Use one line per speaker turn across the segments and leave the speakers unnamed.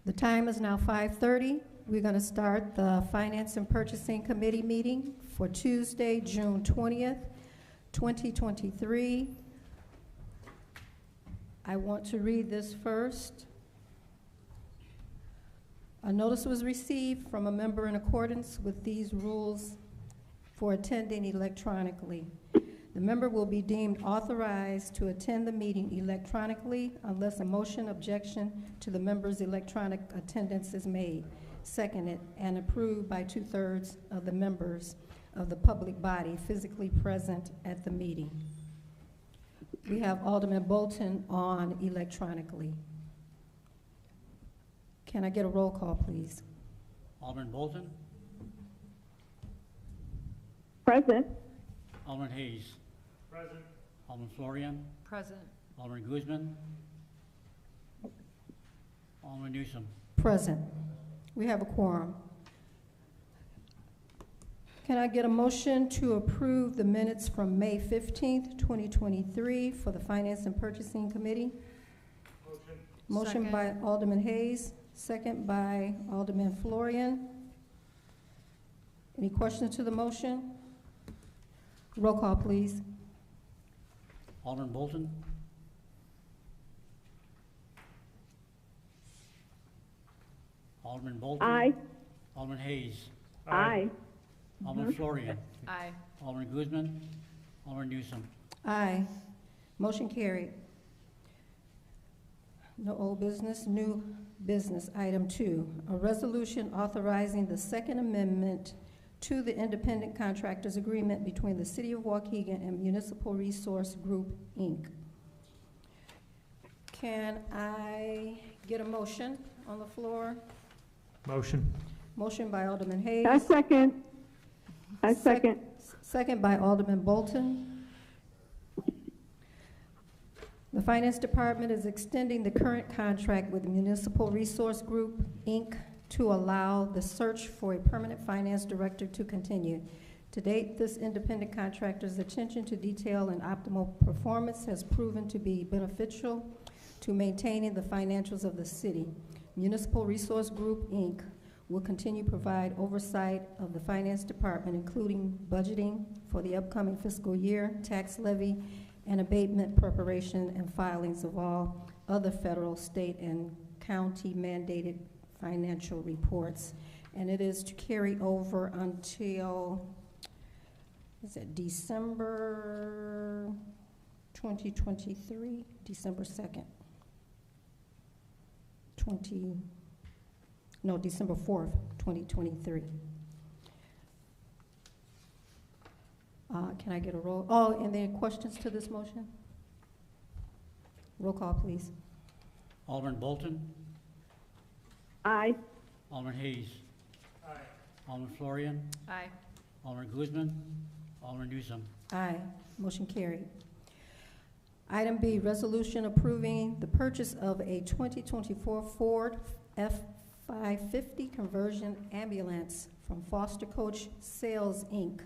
The time is now 5:30. We're going to start the Finance and Purchasing Committee meeting for Tuesday, June 20th, 2023. I want to read this first. A notice was received from a member in accordance with these rules for attending electronically. The member will be deemed authorized to attend the meeting electronically unless a motion objection to the member's electronic attendance is made, seconded, and approved by 2/3 of the members of the public body physically present at the meeting. We have Alderman Bolton on electronically. Can I get a roll call, please?
Alderman Bolton.
Present.
Alderman Hayes.
Present.
Alderman Florian.
Present.
Alderman Guzman. Alderman Newsom.
Present. We have a quorum. Can I get a motion to approve the minutes from May 15th, 2023 for the Finance and Purchasing Committee? Motion
Second.
by Alderman Hayes, second by Alderman Florian. Any questions to the motion? Roll call, please.
Alderman Bolton. Alderman Bolton.
Aye.
Alderman Hayes.
Aye.
Alderman Florian.
Aye.
Alderman Guzman. Alderman Newsom.
Aye. Motion carried. No old business, new business. Item 2, a resolution authorizing the Second Amendment to the Independent Contractors Agreement between the City of Waukegan and Municipal Resource Group, Inc. Can I get a motion on the floor?
Motion.
Motion by Alderman Hayes.
I second. I second.
Second by Alderman Bolton. The Finance Department is extending the current contract with Municipal Resource Group, Inc. to allow the search for a permanent finance director to continue. To date, this independent contractor's attention to detail and optimal performance has proven to be beneficial to maintaining the financials of the city. Municipal Resource Group, Inc. will continue to provide oversight of the Finance Department, including budgeting for the upcoming fiscal year, tax levy, and abatement preparation and filings of all other federal, state, and county mandated financial reports. And it is to carry over until, is it December 2023? December 2nd. December 4th, 2023. Can I get a roll? Oh, and then questions to this motion? Roll call, please.
Alderman Bolton.
Aye.
Alderman Hayes.
Aye.
Alderman Florian.
Aye.
Alderman Guzman. Alderman Newsom.
Aye. Motion carried. Item B, resolution approving the purchase of a 2024 Ford F-550 conversion ambulance from Foster Coach Sales, Inc.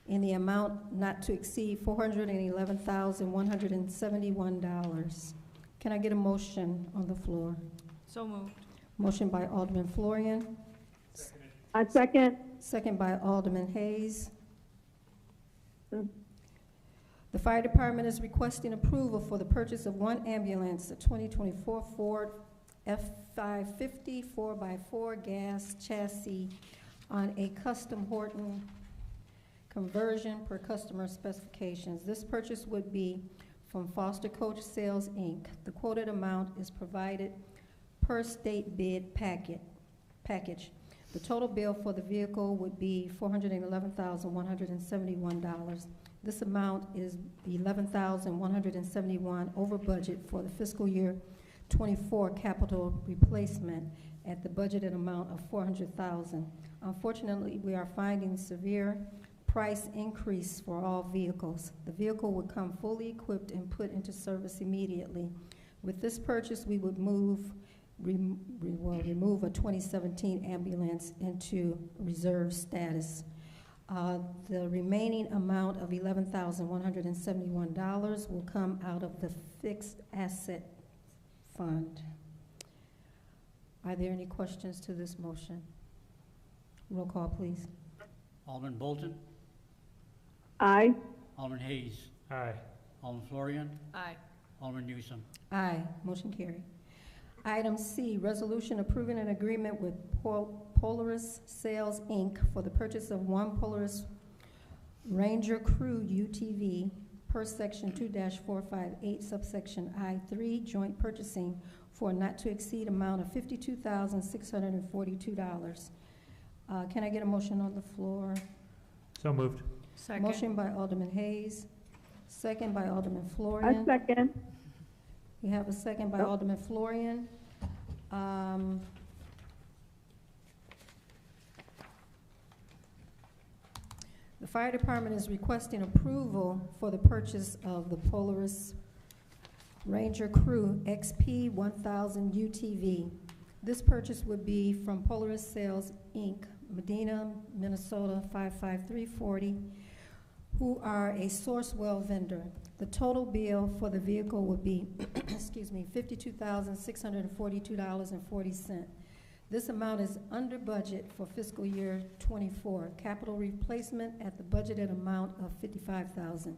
in the amount not to exceed $411,171. Can I get a motion on the floor?
So moved.
Motion by Alderman Florian,
Seconded.
I second.
second by Alderman Hayes.
Mm.
The Fire Department is requesting approval for the purchase of one ambulance, a 2024 Ford F-550 4x4 gas chassis on a custom Horton conversion per customer specifications. This purchase would be from Foster Coach Sales, Inc. The quoted amount is provided per state bid package. The total bill for the vehicle would be $411,171. This amount is $11,171 over budget for the fiscal year 24 capital replacement at the budgeted amount of $400,000. Unfortunately, we are finding severe price increase for all vehicles. The vehicle would come fully equipped and put into service immediately. With this purchase, we would remove a 2017 ambulance into reserve status. The remaining amount of $11,171 will come out of the fixed asset fund. Are there any questions to this motion? Roll call, please.
Alderman Bolton,
Aye.
Alderman Hayes,
Aye.
Alderman Florian,
Aye.
Alderman Newsome.
Aye, motion carried. Item C, resolution approving an agreement with Polaris Sales, Inc. for the purchase of one Polaris Ranger Crew UTV per section 2-458 subsection I3 joint purchasing for a not to exceed amount of $52,642. Can I get a motion on the floor?
So moved.
Second.
Motion by Alderman Hayes, second by Alderman
I
Florian.
second.
We have a second by Alderman Florian. The fire department is requesting approval for the purchase of the Polaris Ranger Crew XP 1000 UTV. This purchase would be from Polaris Sales, Inc., Medina, Minnesota 55340, who are a Sourcewell vendor. The total bill for the vehicle would be, excuse me, $52,642.40. This amount is under budget for fiscal year '24. Capital replacement at the budgeted amount of $55,000.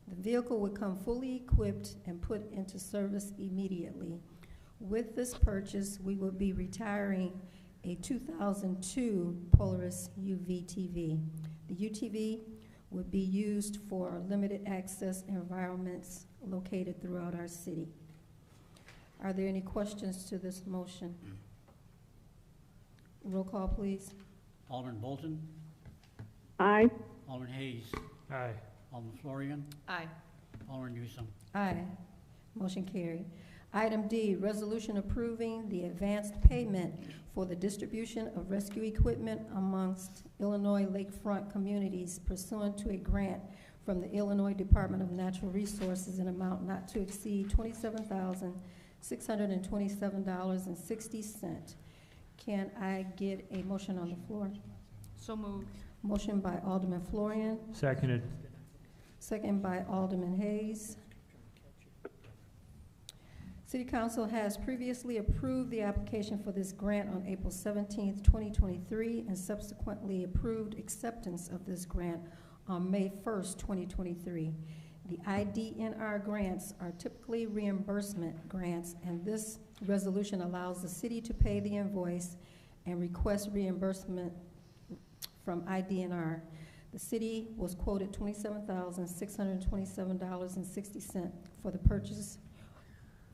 The vehicle would come fully equipped and put into service immediately. With this purchase, we will be retiring a 2002 Polaris UVTV. The UTV would be used for limited access environments located throughout our city. Are there any questions to this motion? Roll call, please.
Alderman Bolton,
Aye.
Alderman Hayes,
Aye.
Alderman Florian,
Aye.
Alderman Newsome.
Aye. Motion carried. Item D, resolution approving the advanced payment for the distribution of rescue equipment amongst Illinois lakefront communities pursuant to a grant from the Illinois Department of Natural Resources in amount not to exceed $27,627.60. Can I get a motion on the floor?
So moved.
Motion by Alderman Florian,
Seconded.
second by Alderman Hayes. City Council has previously approved the application for this grant on April 17th, 2023, and subsequently approved acceptance of this grant on May 1st, 2023. The IDNR grants are typically reimbursement grants, and this resolution allows the city to pay the invoice and request reimbursement from IDNR. The city was quoted $27,627.60 for the purchase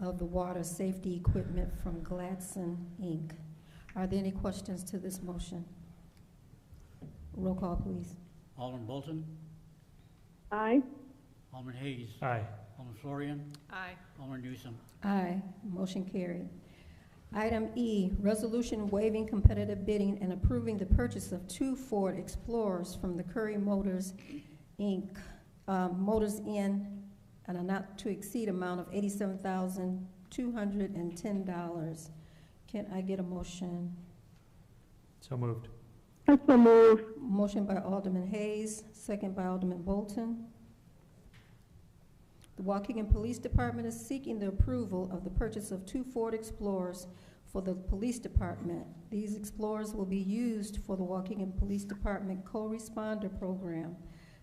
of the water safety equipment from Gladson, Inc. Are there any questions to this motion? Roll call, please.
Alderman Bolton,
Aye.
Alderman Hayes,
Aye.
Alderman Florian,
Aye.
Alderman Newsome.
Aye. Motion carried. Item E, resolution waiving competitive bidding and approving the purchase of 2 Ford Explorers from the Curry Motors, Inc., Motors in and a not to exceed amount of $87,210. Can I get a motion?
So moved.
I so move.
Motion by Alderman Hayes, second by Alderman Bolton. The Waukegan Police Department is seeking the approval of the purchase of 2 Ford Explorers for the police department. These Explorers will be used for the Waukegan Police Department co-responder program.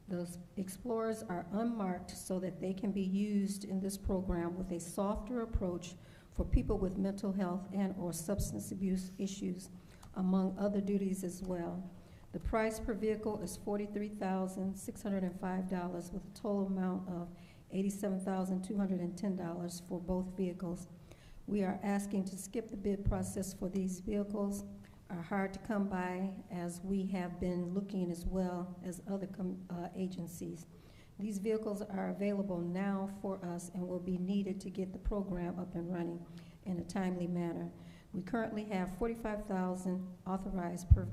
The Explorers are unmarked so that they can be used in this program with a softer approach for people with mental health and or substance abuse issues, among other duties as well. The price per vehicle is $43,605 with a total amount of $87,210 for both vehicles. We are asking to skip the bid process for these vehicles. Are hard to come by, as we have been looking as well as other agencies. These vehicles are available now for us and will be needed to get the program up and running in a timely manner. We currently have $45,000 authorized per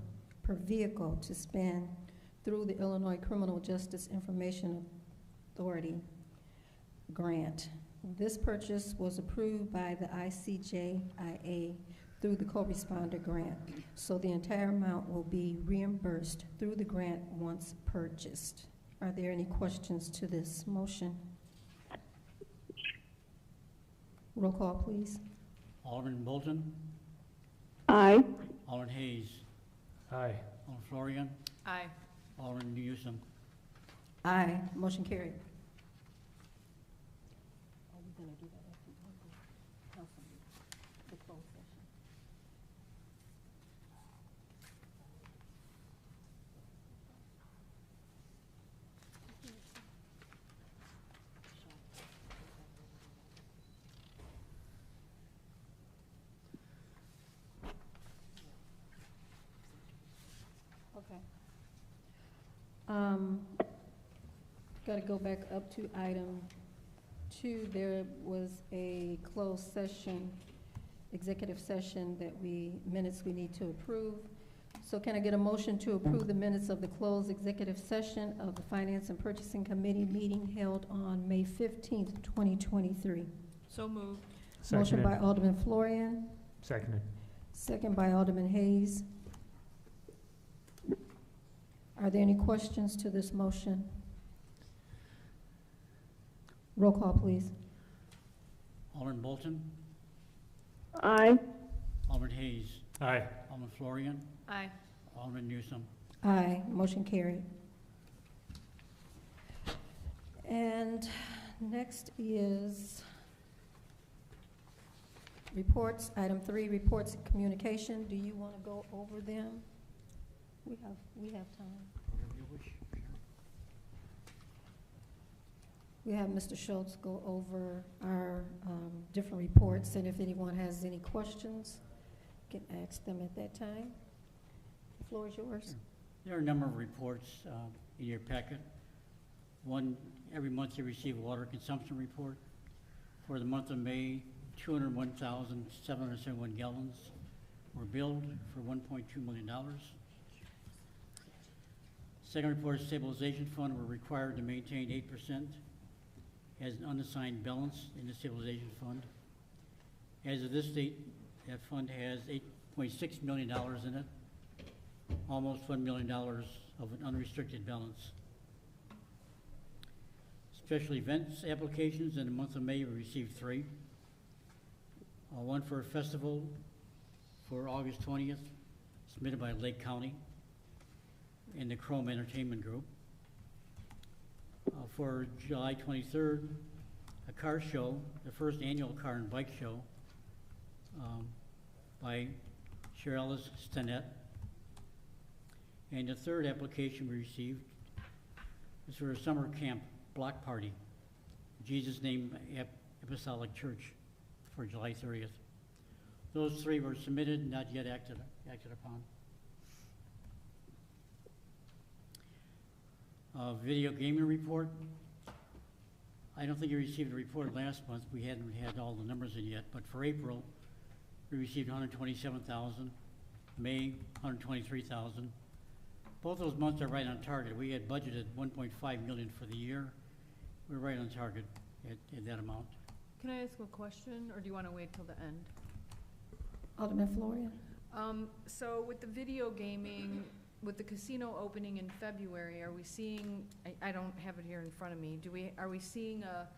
vehicle to spend through the Illinois Criminal Justice Information Authority grant. This purchase was approved by the ICJIA through the co-responder grant, so the entire amount will be reimbursed through the grant once purchased. Are there any questions to this motion? Roll call, please.
Alderman Bolton,
Aye.
Alderman Hayes.
Aye.
Alderman Florian.
Aye.
Alderman Newsome.
Aye. Motion carried. Okay. Got to go back up to item 2. There was a closed session, executive session minutes we need to approve. So can I get a motion to approve the minutes of the closed executive session of the Finance and Purchasing Committee meeting held on May 15th, 2023?
So moved.
Motion
Seconded.
by Alderman Florian,
Seconded.
second by Alderman Hayes. Are there any questions to this motion? Roll call, please.
Alderman Bolton.
Aye.
Alderman Hayes.
Aye.
Alderman Florian.
Aye.
Alderman Newsome.
Aye, motion carried. And next is reports. Item 3, reports and communication. Do you want to go over them? We have time.
Whatever you wish.
We have Mr. Schultz go over our different reports, and if anyone has any questions, you can ask them at that time. The floor is yours.
There are a number of reports in your packet. One, every month you receive a water consumption report. For the month of May, 201,771 gallons were billed for $1.2 million. Second report, stabilization fund were required to maintain 8% as an unassigned balance in the stabilization fund. As of this date, that fund has $8.6 million in it, almost $1 million of an unrestricted balance. Special events applications in the month of May, we received 3. One for a festival for August 20th, submitted by Lake County and the Chrome Entertainment Group. For July 23rd, a car show, the first annual car and bike show by Cherylis Stinnett. And the third application we received was for a summer camp block party, Jesus Name Apostolic Church, for July 30th. Those 3 were submitted, not yet acted upon. Video gaming report. I don't think you received a report last month. We hadn't had all the numbers in yet, but for April, we received 127,000. May, 123,000. Both those months are right on target. We had budgeted 1.5 million for the year. We're right on target at that amount.
Can I ask a question, or do you want to wait till the end?
Alderman Florian.
So with the video gaming, with the casino opening in February, are we seeing, I don't have it here in front of me, are we seeing a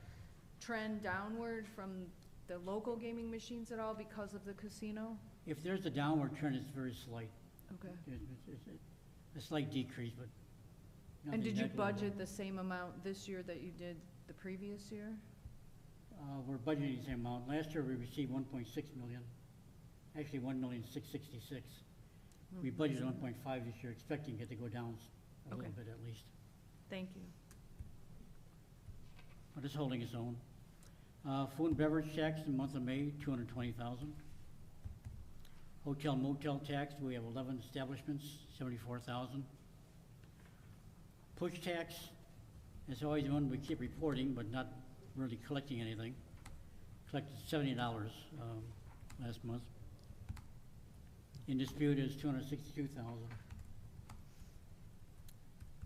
trend downward from the local gaming machines at all because of the casino?
If there's a downward trend, it's very slight.
Okay.
It's a slight decrease, but
And
nothing
did you
negligible.
budget the same amount this year that you did the previous year?
We're budgeting the same amount. Last year, we received 1.6 million, actually 1,666,000. We budgeted 1.5 this year, expecting it to go down a little
Okay.
bit at least.
Thank you.
But it's holding its own. Food and beverage tax in the month of May, 220,000. Hotel motel tax, we have 11 establishments, 74,000. Push tax, it's always one we keep reporting, but not really collecting anything. Collected $70 last month. In dispute is 262,000.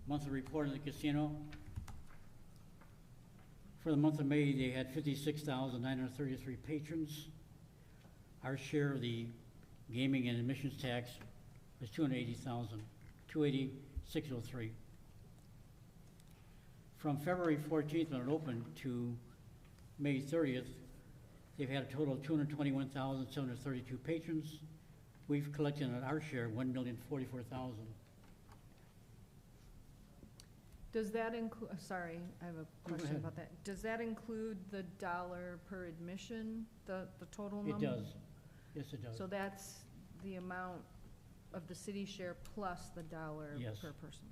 Monthly report of the casino. For the month of May, they had 56,933 patrons. Our share of the gaming and admissions tax was 280,000, 280,603. From February 14th when it opened to May 30th, they've had a total of 221,732 patrons. we've collected on our share $1,044,000.
Does that include, sorry, I have a question
ahead.
about that. Does that include the dollar per admission, the total
It
number?
does. Yes, it does.
So that's the amount of the city share plus the dollar
Yes.
per person?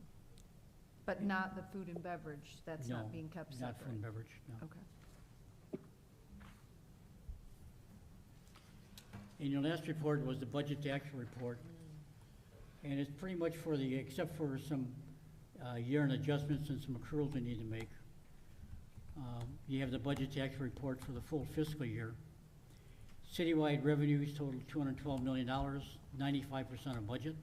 But not the food and beverage, that's
No,
not being kept
Not food and
separate?
beverage, no.
Okay.
And your last report was the budget to actual report. And it's pretty much for the, except for some year-end adjustments and some accruals we need to make. You have the budget to actual report for the full fiscal year. Citywide revenues total $212 million, 95% of budget.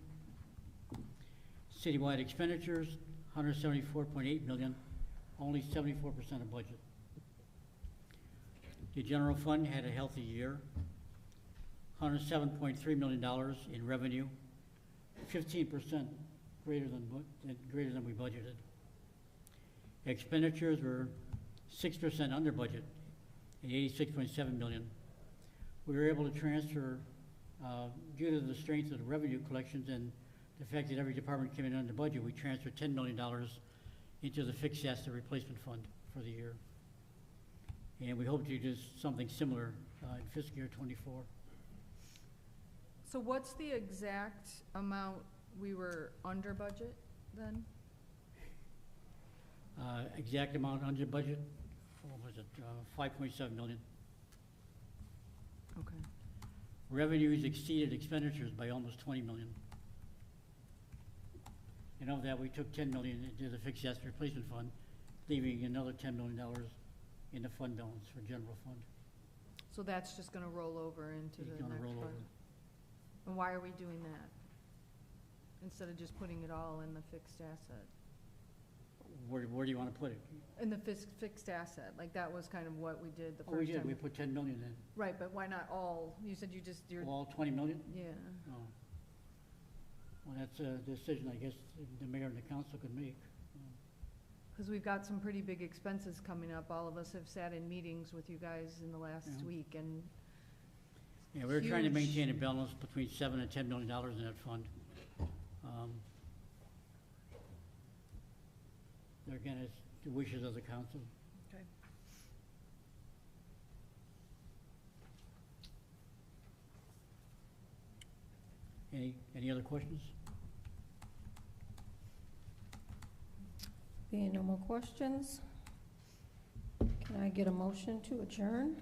Citywide expenditures, $174.8 million, only 74% of budget. The general fund had a healthy year, $107.3 million in revenue, 15% greater than we budgeted. Expenditures were 6% under budget at $86.7 million. We were able to transfer, due to the strength of the revenue collections and the fact that every department came in under budget, we transferred $10 million into the fixed asset replacement fund for the year. And we hope to do something similar in fiscal year '24.
So what's the exact amount we were under budget then?
Exact amount under budget, what was it, 5.7 million.
Okay.
Revenues exceeded expenditures by almost 20 million. And of that, we took 10 million into the fixed asset replacement fund, leaving another $10 million in the fund balance for general fund.
So that's just gonna roll over into
It's
the
gonna
next
roll over.
budget? And why are we doing that? Instead of just putting it all in the fixed asset?
Where do you want to put it?
In the fixed asset, like that was kind of what we did the
Oh, we
first
did,
time.
we put 10 million in.
Right, but why not all? You said you're,
All 20 million?
yeah.
Oh. Well, that's a decision, I guess, the mayor and the council could make.
Because we've got some pretty big expenses coming up. All of us have sat in meetings with you guys in the last
Yeah.
week, and
Yeah, we're trying to
Huge.
maintain a balance between $7 and $10 million in that fund. There again, it's the wishes of the council.
okay.
Any other questions?
Being no more questions, can I get a motion to adjourn?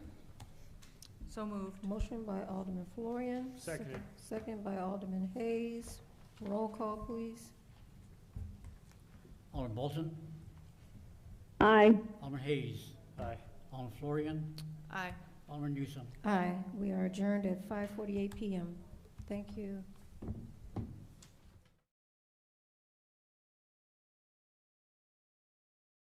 So moved.
Motion by Alderman Florian.
Seconded.
Second by Alderman Hayes. Roll call, please.
Alderman Bolton?
Aye.
Alderman Hayes?
Aye.
Alderman Florian?
Aye.
Alderman Newsome?
Aye. We are adjourned at 5:48 PM. Thank you.